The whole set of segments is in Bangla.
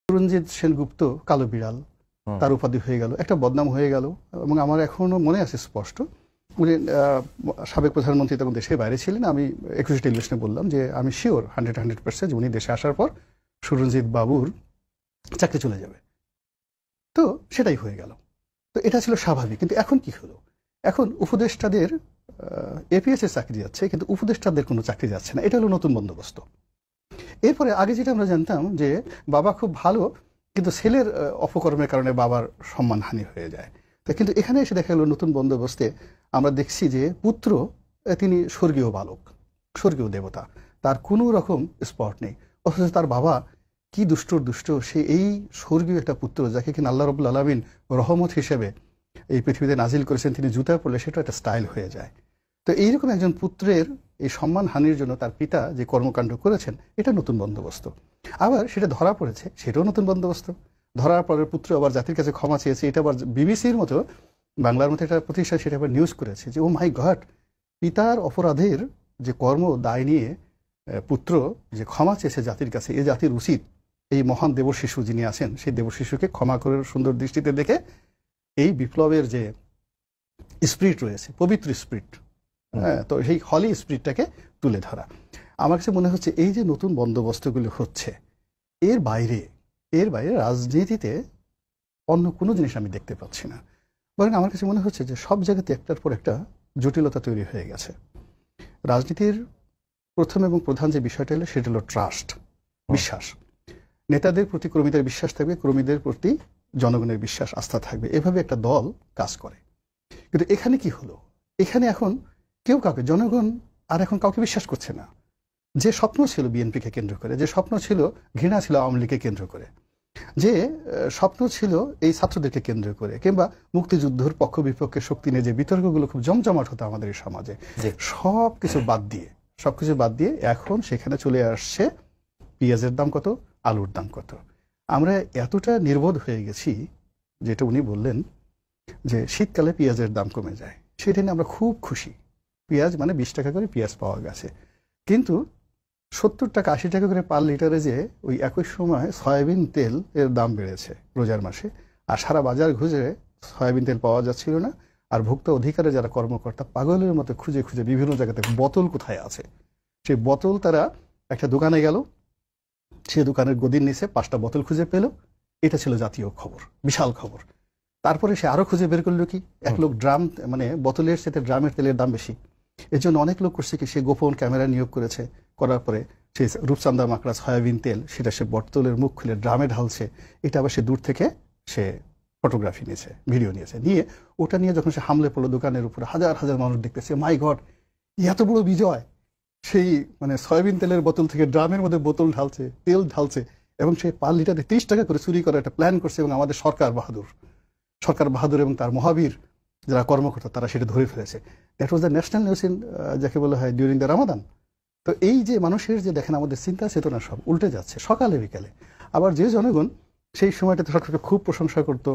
সুরঞ্জিত সেনগুপ্ত কালো বিড়াল, তার উপাধি হয়ে গেল, একটা বদনাম হয়ে গেল। এবং আমার এখনো মনে আছে স্পষ্ট, উনি সাবেক প্রধানমন্ত্রী তখন দেশের বাইরে ছিলেন। আমি 21 টেলিভিশনে বললাম যে আমি শিওর 100% উনি দেশে আসার পর সুরঞ্জিত বাবুর চাকরি চলে যাবে। তো সেটাই হয়ে গেল। তো এটা ছিল স্বাভাবিক। কিন্তু এখন কি হলো? এখন উপদেষ্টাদের এপিএস এর চাকরি যাচ্ছে, কিন্তু উপদেষ্টাদের কোনো চাকরি যাচ্ছে না। এটা হলো নতুন বন্দোবস্ত। এরপরে আগে যেটা আমরা জানতাম যে বাবা খুব ভালো, কিন্তু ছেলের অপকর্মের কারণে বাবার সম্মানহানি হয়ে যায়। তো কিন্তু এখানে এসে দেখা গেল নতুন বন্দোবস্তে আমরা দেখছি যে পুত্র তিনি স্বর্গীয় বালক, স্বর্গীয় দেবতা, তার কোনো রকম স্পট নেই। অথচ তার বাবা কি দুষ্টর দুষ্ট, সে এই স্বর্গীয় একটা পুত্র যাকে কিনা আল্লাহ রাব্বুল আলামিন রহমত হিসেবে এই পৃথিবীতে নাজিল করেছেন, তিনি জুতা পরলে সেটা একটা স্টাইল হয়ে যায়। তো এইরকম একজন পুত্রের এই সম্মানহানির জন্য তার পিতা যে কর্মকাণ্ড করেছেন, এটা নতুন বন্দোবস্ত। আবার সেটা ধরা পড়েছে, সেটাও নতুন বন্দোবস্ত। ধরার পরের পুত্র আবার জাতির কাছে ক্ষমা চেয়েছে। এটা আবার বিবিসির মতো বাংলার মতো একটা প্রতিষ্ঠান সেটা আবার নিউজ করেছে যে ও মাই গড, পিতার অপরাধের যে কর্ম দায় নিয়ে পুত্র যে ক্ষমা চেয়েছে জাতির কাছে, এ জাতির উচিত এই মহান দেবশিশু যিনি আছেন সেই দেবশিশুকে ক্ষমা করে সুন্দর দৃষ্টিতে দেখে এই বিপ্লবের যে স্পিরিট রয়েছে, পবিত্র স্পিরিট, হ্যাঁ, তো সেই হলি স্পিরিটটাকে তুলে ধরা। আমার কাছে মনে হচ্ছে এই যে নতুন বন্দোবস্তগুলো হচ্ছে, এর বাইরে রাজনীতিতে অন্য কোনো জিনিস আমি দেখতে পাচ্ছি না। বরং আমার কাছে মনে হচ্ছে যে সব জায়গাতে একটার পর একটা জটিলতা তৈরি হয়ে গেছে। রাজনীতির প্রথম এবং প্রধান যে বিষয়টা হলো সেটা হলো ট্রাস্ট, বিশ্বাস। নেতাদের প্রতি কর্মীদের বিশ্বাস থাকবে, কর্মীদের প্রতি জনগণের বিশ্বাস, আস্থা থাকবে। এভাবে একটা দল কাজ করে। কিন্তু এখানে কি হলো? এখানে এখন কেউ কাউকে, জনগণ আর এখন কাউকে বিশ্বাস করছে না। যে স্বপ্ন ছিল বিএনপিকে কেন্দ্র করে, যে স্বপ্ন ছিল, ঘৃণা ছিল আওয়ামী লীগকে কেন্দ্র করে, যে স্বপ্ন ছিল এই ছাত্রদেরকে কেন্দ্র করে, কিংবা মুক্তিযুদ্ধের পক্ষ বিপক্ষের শক্তি নিয়ে যে বিতর্কগুলো খুব জমজমাট হতো আমাদের এই সমাজে, সবকিছু বাদ দিয়ে এখন সেখানে চলে আসছে পেঁয়াজের দাম কত, আলুর দাম কত। আমরা এতটা নির্বোধ হয়ে গেছি, যেটা উনি বললেন যে শীতকালে পেঁয়াজের দাম কমে যায়, সেটা নিয়ে আমরা খুব খুশি। পেঁয়াজ মানে 20 টাকা করে পেঁয়াজ পাওয়া গেছে। কিন্তু 70 টাকা 80 টাকা করে পার লিটারে যে ওই একই সময় সয়াবিন তেল এর দাম বেড়েছে রোজার মাসে, আর সারা বাজার খুঁজে সয়াবিন তেল পাওয়া যাচ্ছিল না। আর ভোক্তা অধিকারে যারা কর্মকর্তা পাগলের মতো খুঁজে খুঁজে বিভিন্ন জায়গাতে বোতল কোথায় আছে, সেই বোতল তারা একটা দোকানে গেল, সে দোকানের গদির নিচে 5টা বোতল খুঁজে পেল। এটা ছিল জাতীয় খবর, বিশাল খবর। তারপরে সে আরো খুঁজে বের করলো কি, এক লোক ড্রাম, মানে বোতলের সাথে ড্রামের তেলের দাম বেশি। এর জন্য অনেক লোক করছে কি, সে গোপন ক্যামেরা নিয়োগ করেছে, করার পরে সেই রূপচান্দা মাকড়া সয়াবিন তেল সেটা সে বোতলের মুখ খুলে ড্রামে ঢালছে। এটা আবার সে দূর থেকে সে ফটোগ্রাফি নিয়েছে, ভিডিও নিয়েছে, নিয়ে ওটা নিয়ে যখন সে হামলে পড়লো দোকানের উপরে, হাজার হাজার মানুষ দেখতেছে, মাই গড, এত বড় বিজয়। সেই মানে সয়াবিন তেলের বোতল থেকে ড্রামের মধ্যে বোতল ঢালছে, তেল ঢালছে, এবং সে পার লিটারে 30 টাকা করে চুরি করার একটা প্ল্যান করছে। এবং আমাদের সরকার বাহাদুর এবং তার মহাবীর যারা কর্মকর্তা তারা সেটা ধরে ফেলেছে। That was the national news in, যাকে বলা হয় ডিউরিং দ্য রামাদান। তো এই যে মানুষের যে দেখেন আমাদের চিন্তা চেতনা সব উল্টে যাচ্ছে সকালে বিকালে। আবার যে জনগণ সেই সময়টাতে সরকারকে খুব প্রশংসা করতো,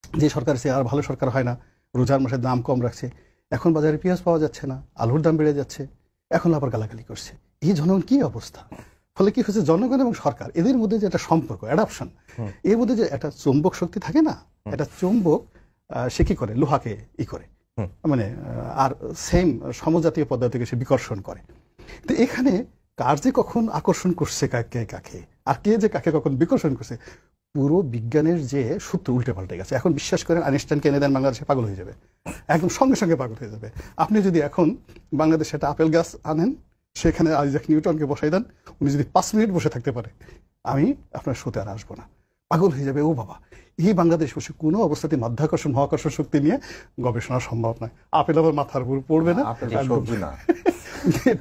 যে সরকার সে আর ভালো সরকার হয় না, রোজার মাসে দাম কম রাখছে, এখন বাজারে পেঁয়াজ পাওয়া যাচ্ছে না, আলুর দাম বেড়ে যাচ্ছে, এখন আবার গালাগালি করছে। এই জনগণ কি অবস্থা? ফলে কি হচ্ছে, জনগণ এবং সরকার এদের মধ্যে যে একটা সম্পর্ক, অ্যাডাপশন, এর মধ্যে যে একটা চুম্বক শক্তি থাকে না, একটা চুম্বক সে কি করে, লোহাকে করে, মানে আর সেম সমজাতীয় পদার্থকে সে বিকর্ষণ করে। তো এখানে কার যে কখন আকর্ষণ করছে কাকে, আর কে যে কাকে কখন বিকর্ষণ করছে, পুরো বিজ্ঞানের যে সূত্র উল্টে পাল্টে গেছে। এখন বিশ্বাস করেন আইনস্টাইনকে এনে দেন বাংলাদেশে, পাগল হয়ে যাবে, একদম সঙ্গে সঙ্গে পাগল হয়ে যাবে। আপনি যদি এখন বাংলাদেশে একটা আপেল গাছ আনেন, সেখানে আইজাক নিউটনকে বসাই দেন, উনি যদি 5 মিনিট বসে থাকতে পারে, আমি আপনার শোতে আর আসবো না, পাগল হয়ে যাবে। ও বাবা, এই বাংলাদেশ বসে কোনো অবস্থাতে মাধ্যাকর্ষণ মহাকর্ষণ শক্তি নিয়ে গবেষণা সম্ভব নয়। আপেল আবার মাথার উপর পড়বে না,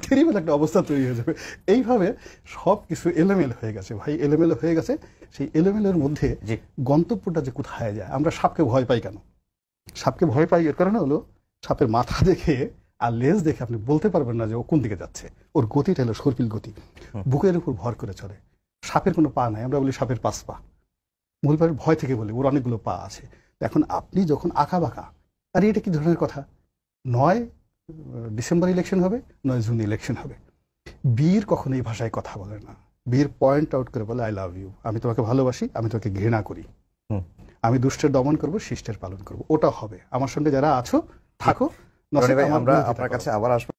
টেরিবল একটা অবস্থা তৈরি হয়ে যাবে। এইভাবে সব কিছু এলোমেলো হয়ে গেছে ভাই, এলোমেলো হয়ে গেছে। সেই এলোমেলোর মধ্যে গন্তব্যটা যে কোথায় যায়, আমরা সাপকে ভয় পাই কেন? সাপকে ভয় পাই এর কারণে হলো, সাপের মাথা দেখে আর লেজ দেখে আপনি বলতে পারবেন না যে ও কোন দিকে যাচ্ছে। ওর গতিটা হলো সর্পিল গতি, বুকের উপর ভর করে চলে। সাপের কোনো পা নাই, আমরা বলি সাপের 5 পা, মূল ভয় থেকে বলি ওর অনেকগুলো পা আছে। এখন আপনি যখন আঁকা বাঁকা, আরে এটা কি ধরনের কথা? 9 ডিসেম্বর ইলেকশন হবে, 9 জুন ইলেকশন হবে। বীর কখনো এই ভাষায় কথা বলে না, বীর পয়েন্ট আউট করে বলে আই লাভ ইউ, আমি তোমাকে ভালোবাসি, আমি তোমাকে ঘৃণা করি, আমি দুষ্টের দমন করব, শিষ্টের পালন করব। ওটা হবে। আমার সঙ্গে যারা আছো থাকো, রনি ভাই, আমরা আপনার কাছে আবার আসবো।